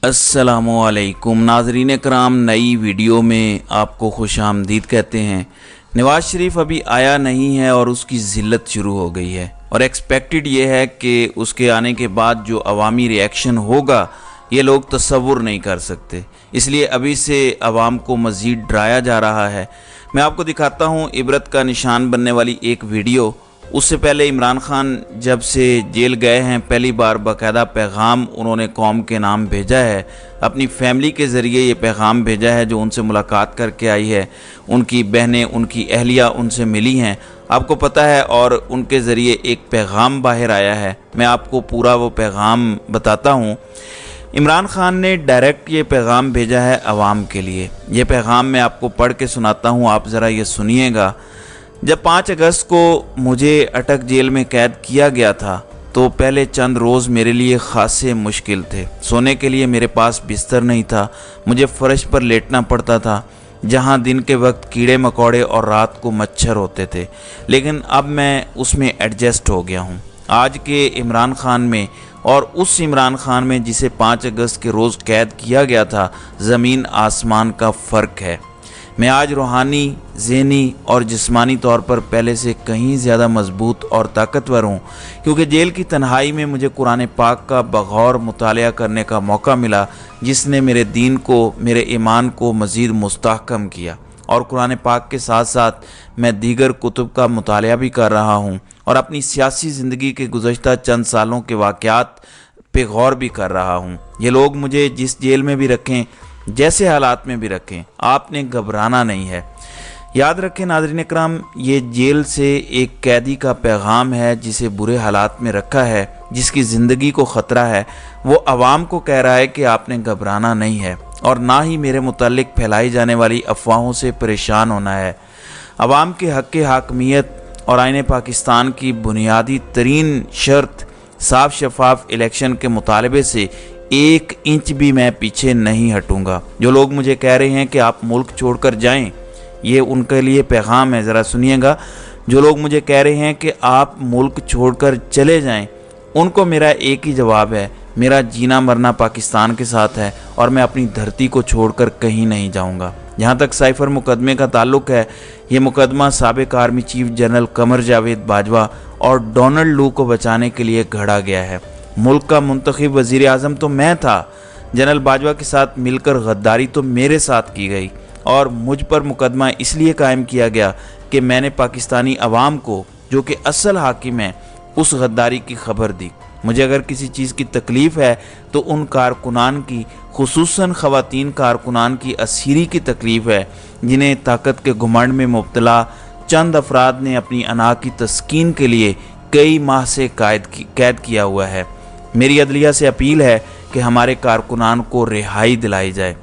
अस्सलामुअलैकुम नाज़रीन कराम, नई वीडियो में आपको खुश आमदीद कहते हैं। नवाज़ शरीफ अभी आया नहीं है और उसकी ज़िल्लत शुरू हो गई है और एक्सपेक्टेड ये है कि उसके आने के बाद जो अवामी रिएक्शन होगा ये लोग तसव्वुर नहीं कर सकते, इसलिए अभी से अवाम को मज़ीद डराया जा रहा है। मैं आपको दिखाता हूँ इबरत का निशान बनने वाली एक वीडियो। उससे पहले इमरान खान जब से जेल गए हैं पहली बार बाकायदा पैगाम उन्होंने कौम के नाम भेजा है, अपनी फैमिली के ज़रिए ये पैगाम भेजा है जो उनसे मुलाकात करके आई है। उनकी बहनें, उनकी अहलिया उनसे मिली हैं, आपको पता है, और उनके ज़रिए एक पैगाम बाहर आया है। मैं आपको पूरा वो पैगाम बताता हूँ। इमरान खान ने डायरेक्ट ये पैगाम भेजा है अवाम के लिए। ये पैगाम मैं आपको पढ़ के सुनाता हूँ, आप ज़रा ये सुनिएगा। जब 5 अगस्त को मुझे अटक जेल में कैद किया गया था तो पहले चंद रोज़ मेरे लिए खासे मुश्किल थे। सोने के लिए मेरे पास बिस्तर नहीं था, मुझे फर्श पर लेटना पड़ता था जहां दिन के वक्त कीड़े मकोड़े और रात को मच्छर होते थे, लेकिन अब मैं उसमें एडजस्ट हो गया हूं। आज के इमरान खान में और उस इमरान खान में जिसे 5 अगस्त के रोज़ कैद किया गया था, ज़मीन आसमान का फ़र्क है। मैं आज रूहानी, ज़हनी और जिस्मानी तौर पर पहले से कहीं ज़्यादा मजबूत और ताकतवर हूँ, क्योंकि जेल की तन्हाई में मुझे कुरान पाक का बग़ौर मुतालिया करने का मौका मिला, जिसने मेरे दीन को, मेरे ईमान को मज़ीद मुस्तहकम किया। और कुरान पाक के साथ साथ मैं दीगर कुतुब का मुतालिया भी कर रहा हूँ और अपनी सियासी ज़िंदगी के गुज़श्ता चंद सालों के वाक़यात पे गौर भी कर रहा हूँ। ये लोग मुझे जिस जेल में भी रखें, जैसे हालात में भी रखें, आपने घबराना नहीं है। याद रखें नाज़रीन इकराम, ये जेल से एक कैदी का पैगाम है जिसे बुरे हालात में रखा है, जिसकी ज़िंदगी को ख़तरा है। वो आवाम को कह रहा है कि आपने घबराना नहीं है और ना ही मेरे मुताल्लिक फैलाई जाने वाली अफवाहों से परेशान होना है। आवाम के हक़ के हाकमियत और आईन पाकिस्तान की बुनियादी तरीन शर्त साफ शफाफ इलेक्शन के मुतालबे से 1 इंच भी मैं पीछे नहीं हटूंगा। जो लोग मुझे कह रहे हैं कि आप मुल्क छोड़कर जाएं, ये उनके लिए पैगाम है, ज़रा सुनिएगा। जो लोग मुझे कह रहे हैं कि आप मुल्क छोड़कर चले जाएं, उनको मेरा एक ही जवाब है, मेरा जीना मरना पाकिस्तान के साथ है और मैं अपनी धरती को छोड़कर कहीं नहीं जाऊंगा। जहाँ तक साइफ़र मुकदमे का ताल्लुक़ है, ये मुकदमा साबिक army chief general Qamar Javed Bajwa और डोनाल्ड लू को बचाने के लिए घड़ा गया है। मुल्क का मुंतखब वज़ीर आज़म तो मैं था, जनरल बाजवा के साथ मिलकर गद्दारी तो मेरे साथ की गई और मुझ पर मुकदमा इसलिए कायम किया गया कि मैंने पाकिस्तानी अवाम को, जो कि असल हाकिम है, उस गद्दारी की खबर दी। मुझे अगर किसी चीज़ की तकलीफ़ है तो उन कारकुनान की, खुसूसन ख़वातीन कारकुनान की असीरी की तकलीफ़ है, जिन्हें ताकत के घुमंड में मुब्तला चंद अफराद ने अपनी अना की तस्कीन के लिए कई माह से कैद किया हुआ है। मेरी अदलिया से अपील है कि हमारे कारकुनान को रिहाई दिलाई जाए।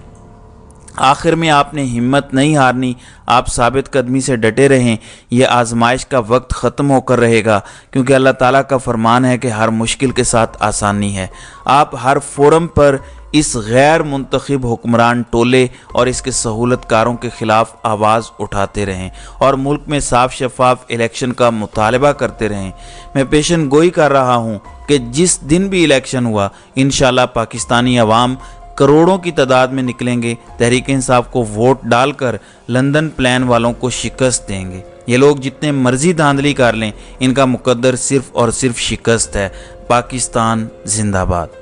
आखिर में आपने हिम्मत नहीं हारनी, आप साबित कदमी से डटे रहें। यह आजमाइश का वक्त ख़त्म होकर रहेगा, क्योंकि अल्लाह ताला का फरमान है कि हर मुश्किल के साथ आसानी है। आप हर फोरम पर इस गैर मुंतखब हुक्मरान टोले और इसके सहूलतकारों के ख़िलाफ़ आवाज़ उठाते रहें और मुल्क में साफ शफाफ इलेक्शन का मुतालबा करते रहें। मैं पेशन गोई कर रहा हूँ कि जिस दिन भी इलेक्शन हुआ, इंशाल्लाह पाकिस्तानी अवाम करोड़ों की तादाद में निकलेंगे, तहरीक इंसाफ को वोट डालकर लंदन प्लान वालों को शिकस्त देंगे। ये लोग जितने मर्जी धांधली कर लें, इनका मुकद्दर सिर्फ और सिर्फ शिकस्त है। पाकिस्तान जिंदाबाद।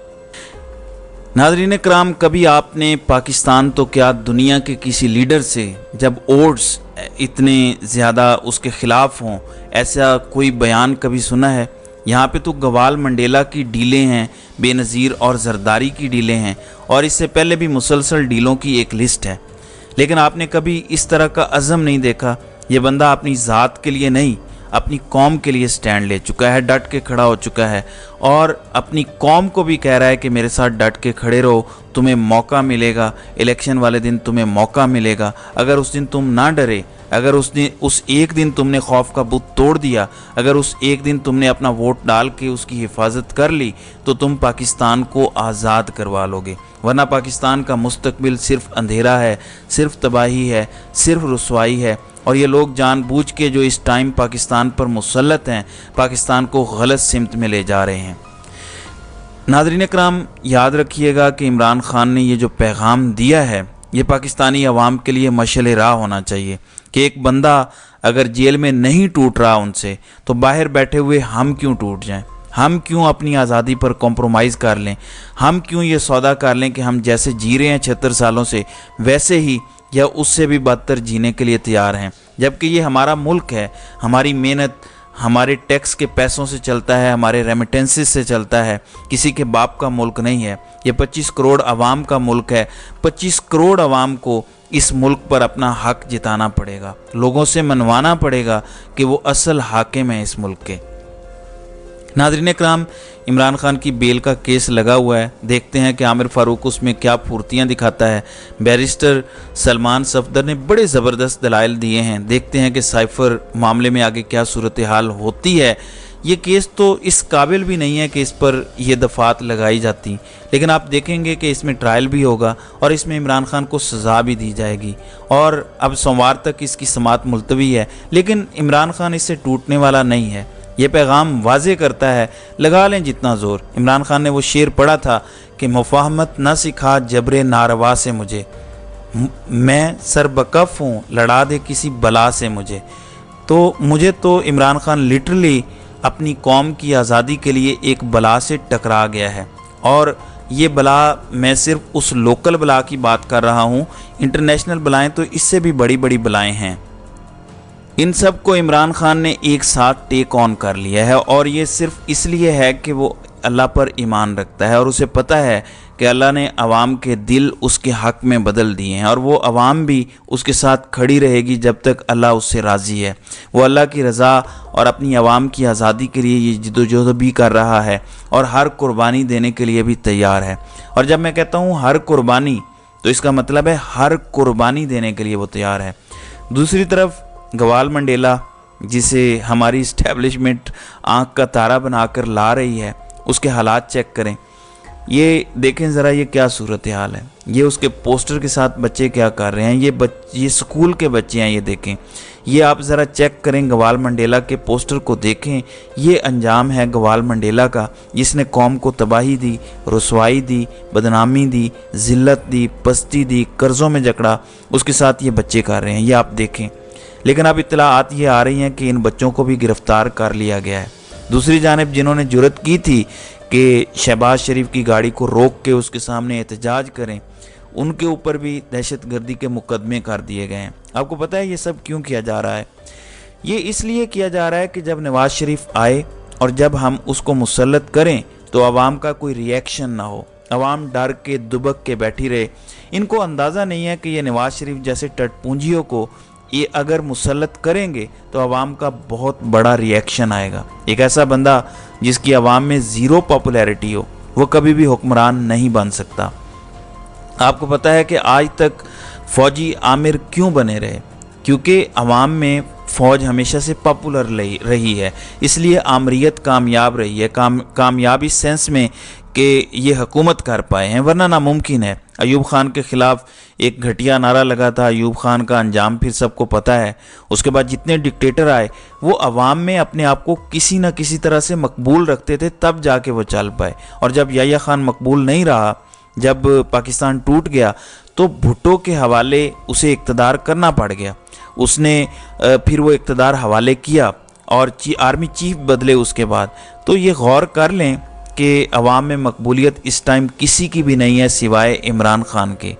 नाज़रीन कराम, कभी आपने पाकिस्तान तो क्या दुनिया के किसी लीडर से जब ओड्स इतने ज़्यादा उसके ख़िलाफ़ हों, ऐसा कोई बयान कभी सुना है? यहाँ पे तो गवाल मंडेला की डीलें हैं, बेनज़ीर और जरदारी की डीलें हैं, और इससे पहले भी मुसलसल डीलों की एक लिस्ट है। लेकिन आपने कभी इस तरह का अज़म नहीं देखा। ये बंदा अपनी ज़ात के लिए नहीं, अपनी कौम के लिए स्टैंड ले चुका है, डट के खड़ा हो चुका है और अपनी कौम को भी कह रहा है कि मेरे साथ डट के खड़े रहो, तुम्हें मौका मिलेगा, इलेक्शन वाले दिन तुम्हें मौका मिलेगा। अगर उस दिन तुम ना डरे, अगर उस एक दिन तुमने खौफ का बुत तोड़ दिया, अगर उस एक दिन तुमने अपना वोट डाल के उसकी हिफाजत कर ली, तो तुम पाकिस्तान को आज़ाद करवा लोगे। वरना पाकिस्तान का मुस्तकबिल सिर्फ अंधेरा है, सिर्फ तबाही है, सिर्फ रुसवाई है। और ये लोग जानबूझ के जो इस टाइम पाकिस्तान पर मुसल्लत हैं, पाकिस्तान को गलत सिमत में ले जा रहे हैं। नाज़रीन इकराम, याद रखिएगा कि इमरान खान ने ये जो पैगाम दिया है ये पाकिस्तानी अवाम के लिए मशअल राह होना चाहिए कि एक बंदा अगर जेल में नहीं टूट रहा उनसे, तो बाहर बैठे हुए हम क्यों टूट जाएं? हम क्यों अपनी आज़ादी पर कॉम्प्रोमाइज़ कर लें? हम क्यों ये सौदा कर लें कि हम जैसे जी रहे हैं 76 सालों से वैसे ही या उससे भी बदतर जीने के लिए तैयार हैं, जबकि ये हमारा मुल्क है, हमारी मेहनत हमारे टैक्स के पैसों से चलता है, हमारे रेमिटेंसेस से चलता है, किसी के बाप का मुल्क नहीं है। ये 25 करोड़ अवाम का मुल्क है। 25 करोड़ अवाम को इस मुल्क पर अपना हक जिताना पड़ेगा, लोगों से मनवाना पड़ेगा कि वो असल हाकिम है इस मुल्क के। नाज़रीन इकराम, इमरान खान की बेल का केस लगा हुआ है, देखते हैं कि आमिर फ़ारूक उसमें क्या फुर्तियाँ दिखाता है। बैरिस्टर सलमान सफदर ने बड़े ज़बरदस्त दलाइल दिए हैं, देखते हैं कि साइफ़र मामले में आगे क्या सूरत हाल होती है। ये केस तो इस काबिल भी नहीं है कि इस पर यह दफ़ात लगाई जाती, लेकिन आप देखेंगे कि इसमें ट्रायल भी होगा और इसमें इमरान खान को सज़ा भी दी जाएगी। और अब सोमवार तक इसकी समाअत मुलतवी है, लेकिन इमरान खान इससे टूटने वाला नहीं है। ये पैगाम वाज़े करता है, लगा लें जितना ज़ोर। इमरान खान ने वो शेर पढ़ा था कि मुफाहमत न सिखा जबरे नारवा से मुझे, मैं सरबकफ हूँ लड़ा दे किसी बला से मुझे। तो मुझे तो इमरान खान लिटरली अपनी कौम की आज़ादी के लिए एक बला से टकरा गया है। और ये बला, मैं सिर्फ उस लोकल बला की बात कर रहा हूँ, इंटरनेशनल बलाएँ तो इससे भी बड़ी बड़ी बलाएँ हैं। इन सब को इमरान खान ने एक साथ टेक ऑन कर लिया है, और ये सिर्फ इसलिए है कि वो अल्लाह पर ईमान रखता है और उसे पता है कि अल्लाह ने अवाम के दिल उसके हक़ में बदल दिए हैं और वो अवाम भी उसके साथ खड़ी रहेगी जब तक अल्लाह उससे राज़ी है। वो अल्लाह की रज़ा और अपनी अवाम की आज़ादी के लिए ये जद्दोजहद भी कर रहा है और हर कुर्बानी देने के लिए भी तैयार है। और जब मैं कहता हूँ हर कुर्बानी, तो इसका मतलब है हर कुर्बानी देने के लिए वो तैयार है। दूसरी तरफ गवाल मंडेला, जिसे हमारी इस्टेब्लिशमेंट आँख का तारा बनाकर ला रही है, उसके हालात चेक करें। ये देखें ज़रा, ये क्या सूरत हाल है। ये उसके पोस्टर के साथ बच्चे क्या कर रहे हैं, ये स्कूल के बच्चे हैं। ये देखें, ये आप ज़रा चेक करें, गवाल मंडेला के पोस्टर को देखें। ये अंजाम है गवाल मंडेला का, जिसने कौम को तबाही दी, रुसवाई दी, बदनामी दी, ज़िल्लत दी, पस्ती दी, कर्ज़ों में जकड़ा। उसके साथ ये बच्चे कर रहे हैं, ये आप देखें। लेकिन अब इत्तलाआत ये आ रही हैं कि इन बच्चों को भी गिरफ़्तार कर लिया गया है। दूसरी जानिब जिन्होंने जुर्रत की थी कि शहबाज शरीफ की गाड़ी को रोक के उसके सामने एहतजाज करें, उनके ऊपर भी दहशतगर्दी के मुकदमे कर दिए गए हैं। आपको पता है ये सब क्यों किया जा रहा है? ये इसलिए किया जा रहा है कि जब नवाज़ शरीफ आए और जब हम उसको मुसल्लत करें तो आवाम का कोई रिएक्शन ना हो, आवाम डर के दुबक के बैठी रहे। इनको अंदाज़ा नहीं है कि ये नवाज़ शरीफ जैसे टटपूंजियों को ये अगर मुसल्लत करेंगे तो आवाम का बहुत बड़ा रिएक्शन आएगा। एक ऐसा बंदा जिसकी आवाम में ज़ीरो पॉपुलैरिटी हो, वो कभी भी हुक्मरान नहीं बन सकता। आपको पता है कि आज तक फ़ौजी आमिर क्यों बने रहे? क्योंकि आवाम में फ़ौज हमेशा से पॉपुलर रही है, इसलिए आमरीत कामयाब रही है। कामयाब इस सेंस में कि ये हुकूमत कर पाए हैं, वरना नामुमकिन है। अयूब खान के ख़िलाफ़ एक घटिया नारा लगा था, अयूब खान का अंजाम फिर सबको पता है। उसके बाद जितने डिक्टेटर आए वो अवाम में अपने आप को किसी न किसी तरह से मकबूल रखते थे, तब जाके वो चल पाए। और जब याह्या खान मकबूल नहीं रहा, जब पाकिस्तान टूट गया, तो भुट्टो के हवाले उसे इक़्तिदार करना पड़ गया। उसने फिर वो इक़्तिदार हवाले किया और आर्मी चीफ बदले उसके बाद। तो ये गौर कर लें कि अवाम में मकबूलियत इस टाइम किसी की भी नहीं है सिवाय इमरान खान के।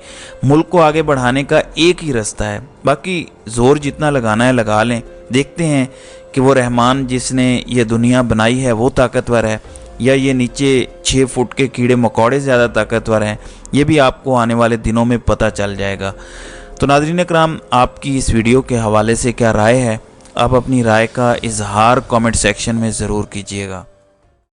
मुल्क को आगे बढ़ाने का एक ही रास्ता है, बाकी ज़ोर जितना लगाना है लगा लें। देखते हैं कि वो रहमान जिसने ये दुनिया बनाई है वो ताकतवर है या ये नीचे 6 फुट के कीड़े मकोड़े ज़्यादा ताकतवर हैं। ये भी आपको आने वाले दिनों में पता चल जाएगा। तो नाज़रीन इकराम, आपकी इस वीडियो के हवाले से क्या राय है? आप अपनी राय का इजहार कमेंट सेक्शन में ज़रूर कीजिएगा।